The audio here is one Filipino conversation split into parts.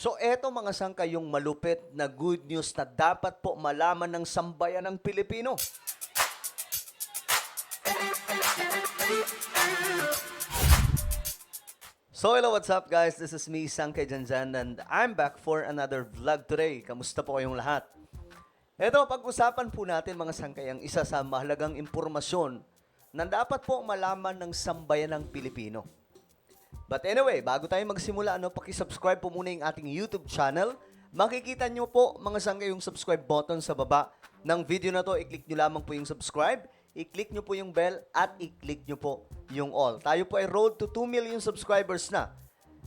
So eto mga sangkay yung malupit na good news na dapat po malaman ng sambayan ng Pilipino. So hello, what's up guys? This is me, Sangkay Janjan, and I'm back for another vlog today. Kamusta po kayong lahat? Eto, pag-usapan po natin mga sangkay ang isa sa mahalagang impormasyon na dapat po malaman ng sambayan ng Pilipino. But anyway, bago tayo magsimula, paki-subscribe po muna yung ating YouTube channel. Makikita nyo po mga sangkay yung subscribe button sa baba ng video na to. I-click nyo lamang po yung subscribe, i-click nyo po yung bell, at i-click nyo po yung all. Tayo po ay road to 2 million subscribers na.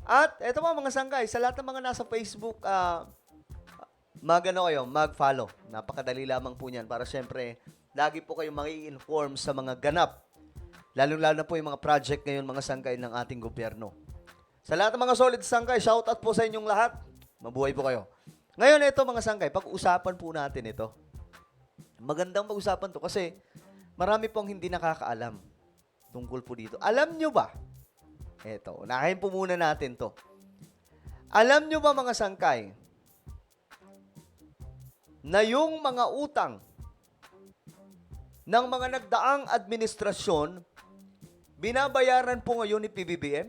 At eto mga sangkay, sa lahat ng mga nasa Facebook, mag-follow. Napakadali lamang po niyan para syempre, lagi po kayong maki-inform sa mga ganap. Lalo-lalo na po yung mga project ngayon, mga sangkay ng ating gobyerno. Sa lahat ng mga solid sangkay, shoutout po sa inyong lahat. Mabuhay po kayo. Ngayon, ito mga sangkay, pag-usapan po natin ito. Magandang pag-usapan to kasi marami pong hindi nakakaalam tungkol po dito. Alam nyo ba? Ito, unahin po muna natin to. Alam nyo ba mga sangkay, na yung mga utang ng mga nagdaang administrasyon, binabayaran po ngayon ni PBBM?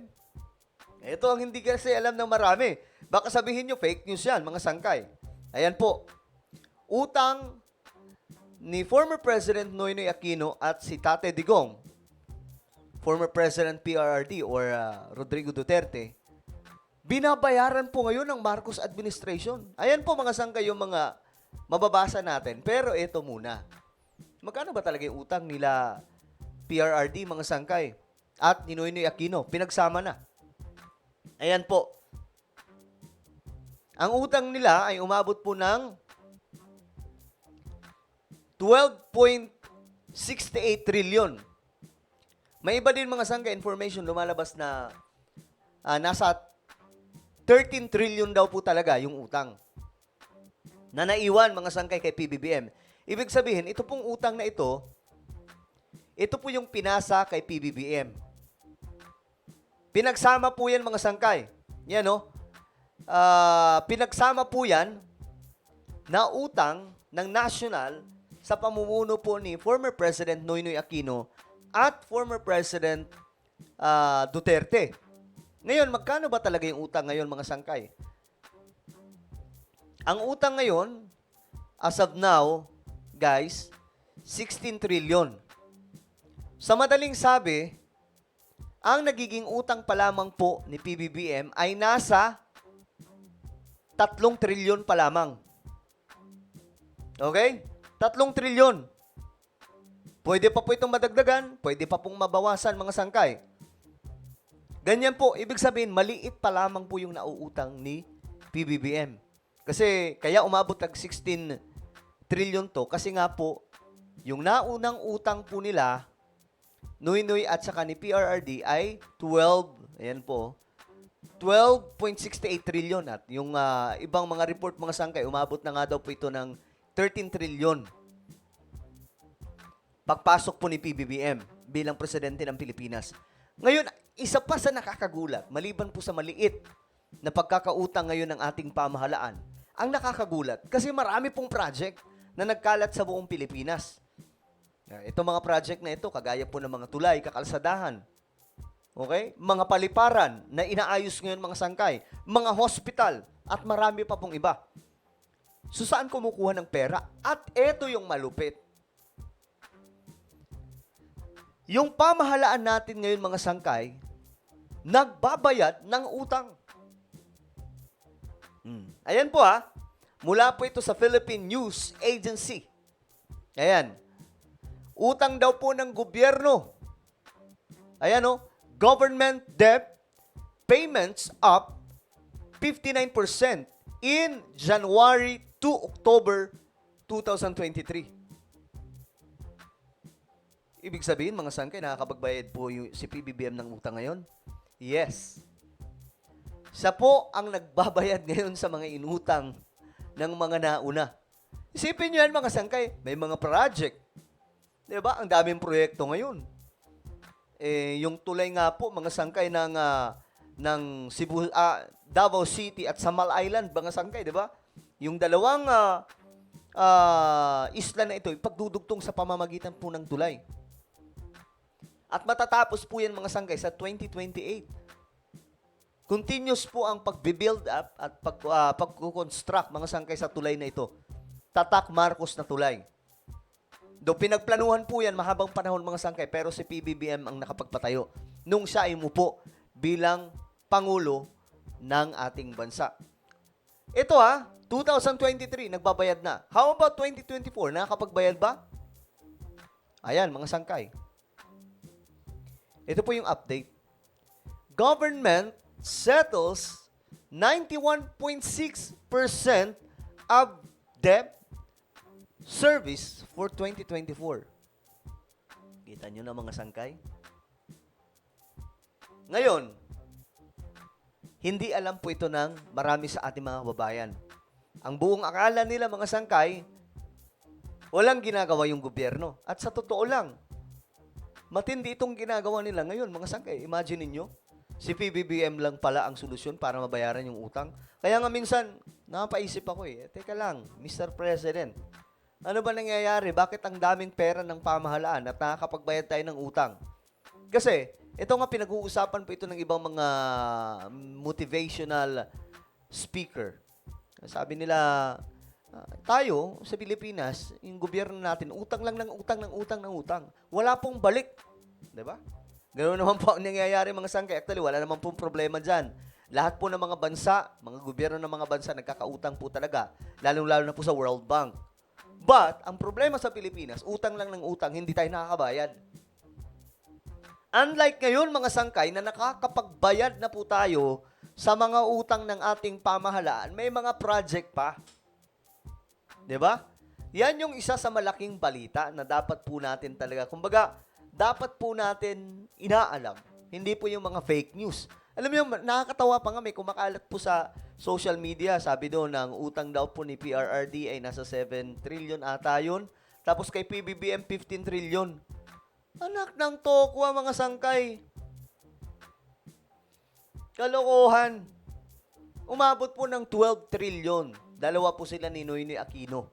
Ito ang hindi kasi alam ng marami. Baka sabihin nyo, fake news yan, mga sangkay. Ayan po. Utang ni former President Noynoy Aquino at si Tate Digong, former President PRRD or Rodrigo Duterte, binabayaran po ngayon ng Marcos administration. Ayan po mga sangkay yung mga mababasa natin. Pero ito muna. Magkano ba talaga yung utang nila PRRD, mga sangkay, at ni Noynoy Aquino? Pinagsama na. Ayan po. Ang utang nila ay umabot po ng 12.68 trillion. May iba din mga sangkay information lumalabas na nasa 13 trillion daw po talaga yung utang na naiwan mga sangkay kay PBBM. Ibig sabihin, ito pong utang na ito po yung pinasa kay PBBM. Pinagsama po yan mga sangkay. Yan pinagsama po yan na utang ng national sa pamumuno po ni former President Noynoy Aquino at former President Duterte. Ngayon, magkano ba talaga yung utang ngayon mga sangkay? Ang utang ngayon, as of now, guys, 16 trillion. Sa madaling sabi, ang nagiging utang pa lamang po ni PBBM ay nasa 3 trillion pa lamang. Okay? 3 trillion. Pwede pa po itong madagdagan, pwede pa pong mabawasan mga sangkay. Ganyan po, ibig sabihin, maliit pa lamang po yung nauutang ni PBBM. Kasi, kaya umabot ng 16 trillion to, kasi nga po, yung naunang utang po nila, Noynoy at saka ni PRRD ay 12.68 trillion. At yung ibang mga report, mga sangkay, umabot na nga daw po ito ng 13 trillion. Pagpasok po ni PBBM bilang presidente ng Pilipinas. Ngayon, isa pa sa nakakagulat, maliban po sa maliit na pagkakautang ngayon ng ating pamahalaan, ang nakakagulat, kasi marami pong project na nagkalat sa buong Pilipinas. Ito mga project na ito, kagaya po ng mga tulay, kakalsadahan, okay? Mga paliparan na inaayos ngayon mga sangkay, mga hospital, at marami pa pong iba. So saan kumukuha ng pera? At ito yung malupit. Yung pamahalaan natin ngayon mga sangkay, nagbabayad ng utang. Ayan po mula po ito sa Philippine News Agency. Ayan. Utang daw po ng gobyerno. Ayan government debt payments up 59% in January to October 2023. Ibig sabihin, mga sangkay, nakakapagbayad po si PBBM ng utang ngayon? Yes. Siya po ang nagbabayad ngayon sa mga inutang ng mga nauna. Isipin nyo yan, mga sangkay, may mga project. Diba? Ang daming proyekto ngayon. Yung tulay nga po, mga sangkay ng Davao City at Samal Island, mga sangkay, di ba? Yung dalawang isla na ito, ipagdudugtong sa pamamagitan po ng tulay. At matatapos po yan, mga sangkay, sa 2028. Continuous po ang pagbe-build up at pagkukonstruct, mga sangkay, sa tulay na ito. Tatak Marcos na tulay. Do pinagplanuhan po yan mahabang panahon, mga sangkay, pero si PBBM ang nakapagpatayo nung siya ay umupo bilang Pangulo ng ating bansa. Ito 2023, nagbabayad na. How about 2024? Nakakapagbayad ba? Ayan, mga sangkay. Ito po yung update. Government settles 91.6% of debt service for 2024. Kita nyo na, mga sangkay? Ngayon, hindi alam po ito ng marami sa ating mga kababayan. Ang buong akala nila, mga sangkay, walang ginagawa yung gobyerno. At sa totoo lang, matindi itong ginagawa nila ngayon, mga sangkay. Imagine niyo, si PBBM lang pala ang solusyon para mabayaran yung utang. Kaya nga minsan, napaisip ako teka lang, Mr. President, ano ba nangyayari? Bakit ang daming pera ng pamahalaan at nakakapagbayad tayo ng utang? Kasi, ito nga pinag-uusapan po ito ng ibang mga motivational speaker. Sabi nila, tayo sa Pilipinas, yung gobyerno natin, utang lang ng utang ng utang ng utang. Wala pong balik. Diba? Ganoon naman po ang nangyayari, mga sangkay. Actually, wala naman pong problema dyan. Lahat po ng mga bansa, mga gobyerno ng mga bansa, nagkakautang po talaga. Lalong-lalo na po sa World Bank. But, ang problema sa Pilipinas, utang lang ng utang, hindi tayo nakakabayad. Unlike ngayon, mga sangkay, na nakakapagbayad na po tayo sa mga utang ng ating pamahalaan, may mga project pa. 'Di ba? Yan yung isa sa malaking balita na dapat po natin talaga, kumbaga, dapat po natin inaalam. Hindi po yung mga fake news. Alam niyo, nakakatawa pa nga, may kumakalat po sa social media. Sabi doon, ang utang daw po ni PRRD ay nasa 7 trillion ata yun. Tapos kay PBBM, 15 trillion. Anak ng tokwa, mga sangkay. Kalokohan. Umabot po ng 12 trillion. Dalawa po sila ni Noynoy Aquino.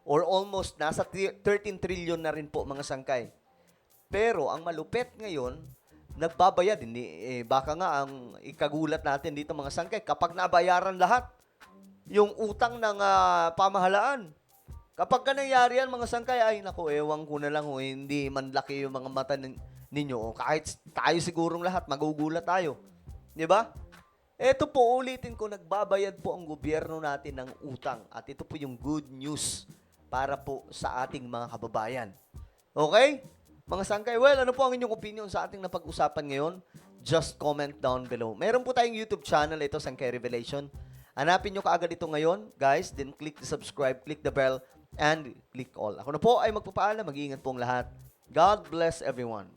Or almost, nasa 13 trillion na rin po, mga sangkay. Pero, ang malupit ngayon, nagbabayad. Baka nga, ang ikagulat natin dito, mga sangkay, kapag nabayaran lahat, yung utang ng pamahalaan, kapag ka nangyari yan, mga sangkay, ay naku, ewan ko na lang, hindi man laki yung mga mata ninyo. Kahit tayo sigurong lahat, magugulat tayo. Di ba? Ito po, ulitin ko, nagbabayad po ang gobyerno natin ng utang. At ito po yung good news para po sa ating mga kababayan. Okay? Mga sangkay, well, ano po ang inyong opinion sa ating napag-usapan ngayon? Just comment down below. Meron po tayong YouTube channel, ito, Sangkay Revelation. Hanapin nyo kaagad ito ngayon, guys. Then click the subscribe, click the bell, and click all. Ako na po ay magpapaalam. Mag-iingat po ang lahat. God bless everyone.